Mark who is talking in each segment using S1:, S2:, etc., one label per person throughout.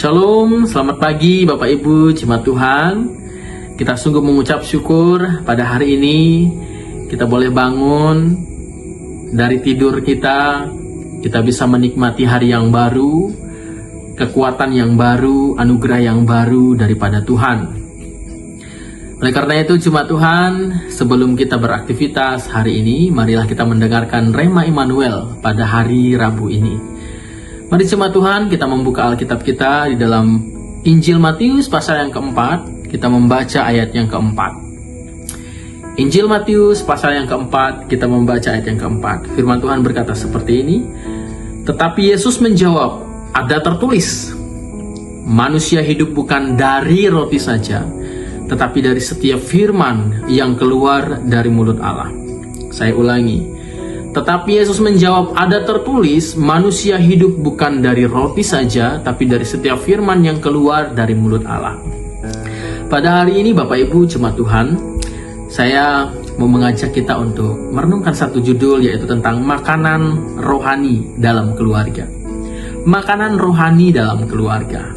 S1: Shalom, selamat pagi Bapak Ibu, jemaat Tuhan. Kita sungguh mengucap syukur pada hari ini kita boleh bangun dari tidur kita bisa menikmati hari yang baru, kekuatan yang baru, anugerah yang baru daripada Tuhan. Oleh karena itu jemaat Tuhan, sebelum kita beraktivitas hari ini, marilah kita mendengarkan Rema Immanuel pada hari Rabu ini. Mari jemaat Tuhan, kita membuka Alkitab kita di dalam Injil Matius pasal yang keempat. Kita membaca ayat yang keempat. Injil Matius pasal yang keempat, kita membaca ayat yang keempat. Firman Tuhan berkata seperti ini. Tetapi Yesus menjawab, ada tertulis, manusia hidup bukan dari roti saja, tetapi dari setiap firman yang keluar dari mulut Allah. Saya ulangi. Tetapi Yesus menjawab, ada tertulis, manusia hidup bukan dari roti saja, tapi dari setiap firman yang keluar dari mulut Allah. Pada hari ini Bapak Ibu jemaat Tuhan, saya mau mengajak kita untuk merenungkan satu judul, yaitu tentang makanan rohani dalam keluarga. Makanan rohani dalam keluarga.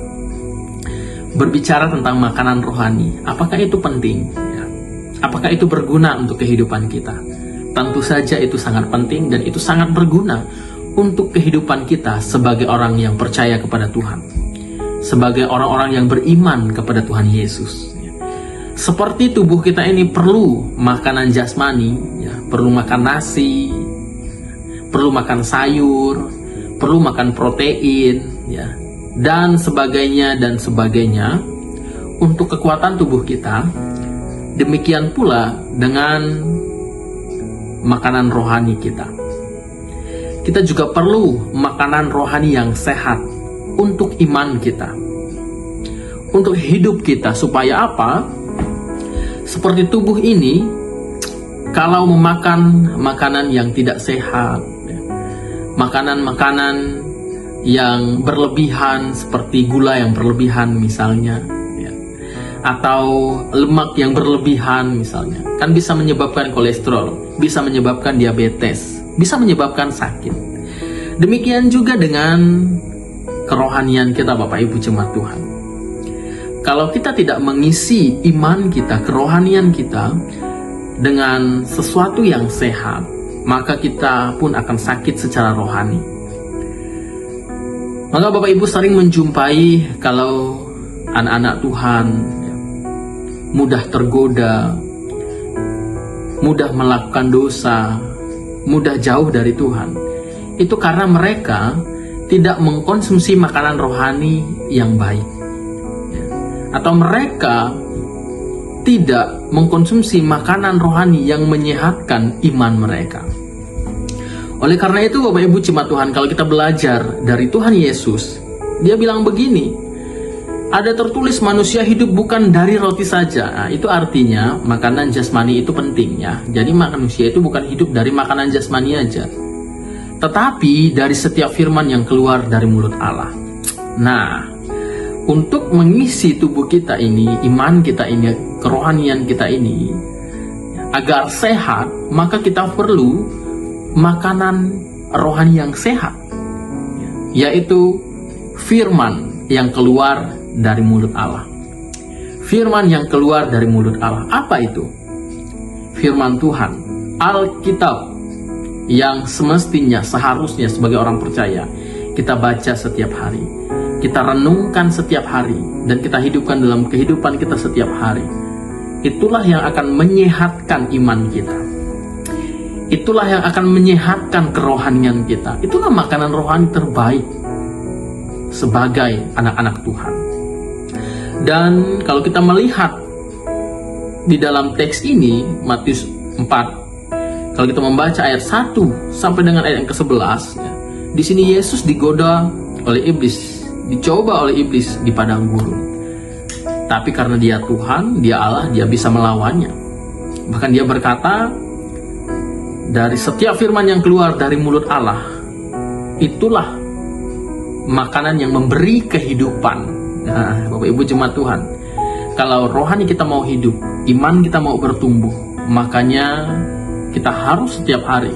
S1: Berbicara tentang makanan rohani, apakah itu penting? Apakah itu berguna untuk kehidupan kita? Tentu saja itu sangat penting dan itu sangat berguna untuk kehidupan kita sebagai orang yang percaya kepada Tuhan, sebagai orang-orang yang beriman kepada Tuhan Yesus. Seperti tubuh kita ini perlu makanan jasmani, perlu makan nasi, perlu makan sayur, perlu makan protein, dan sebagainya untuk kekuatan tubuh kita. Demikian pula dengan makanan rohani kita. Kita juga perlu makanan rohani yang sehat untuk iman kita, untuk hidup kita, supaya apa? Seperti tubuh ini, kalau memakan makanan yang tidak sehat, makanan-makanan yang berlebihan seperti gula yang berlebihan misalnya, atau lemak yang berlebihan misalnya, kan bisa menyebabkan kolesterol, bisa menyebabkan diabetes, bisa menyebabkan sakit. Demikian juga dengan kerohanian kita Bapak Ibu jemaat Tuhan. Kalau kita tidak mengisi iman kita, kerohanian kita dengan sesuatu yang sehat, maka kita pun akan sakit secara rohani. Maka Bapak Ibu sering menjumpai kalau anak-anak Tuhan mudah tergoda, mudah melakukan dosa, mudah jauh dari Tuhan. Itu karena mereka tidak mengkonsumsi makanan rohani yang baik, atau mereka tidak mengkonsumsi makanan rohani yang menyehatkan iman mereka. Oleh karena itu Bapak Ibu jemaat Tuhan, kalau kita belajar dari Tuhan Yesus, dia bilang begini, ada tertulis manusia hidup bukan dari roti saja. Nah, itu artinya makanan jasmani itu penting ya. Jadi manusia itu bukan hidup dari makanan jasmani aja, tetapi dari setiap firman yang keluar dari mulut Allah. Nah, untuk mengisi tubuh kita ini, iman kita ini, kerohanian kita ini, agar sehat, maka kita perlu makanan rohani yang sehat, yaitu firman yang keluar dari mulut Allah. Firman yang keluar dari mulut Allah. Apa itu? Firman Tuhan, Alkitab, yang semestinya, seharusnya sebagai orang percaya kita baca setiap hari, kita renungkan setiap hari, dan kita hidupkan dalam kehidupan kita setiap hari. Itulah yang akan menyehatkan iman kita. Itulah yang akan menyehatkan kerohanian kita. Itulah makanan rohani terbaik sebagai anak-anak Tuhan. Dan kalau kita melihat di dalam teks ini, Matius 4, kalau kita membaca ayat 1 sampai dengan ayat yang ke-11, di sini Yesus digoda oleh iblis, dicoba oleh iblis di padang gurun. Tapi karena dia Tuhan, dia Allah, dia bisa melawannya. Bahkan dia berkata, dari setiap firman yang keluar dari mulut Allah, itulah makanan yang memberi kehidupan. Nah, Bapak Ibu jemaat Tuhan, kalau rohani kita mau hidup, iman kita mau bertumbuh, makanya kita harus setiap hari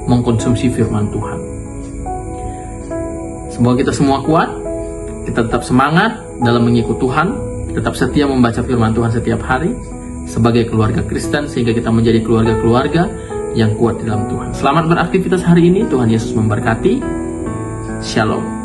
S1: mengkonsumsi firman Tuhan. Semoga kita semua kuat, kita tetap semangat dalam mengikut Tuhan, tetap setia membaca firman Tuhan setiap hari sebagai keluarga Kristen, sehingga kita menjadi keluarga-keluarga yang kuat di dalam Tuhan. Selamat beraktivitas hari ini. Tuhan Yesus memberkati. Shalom.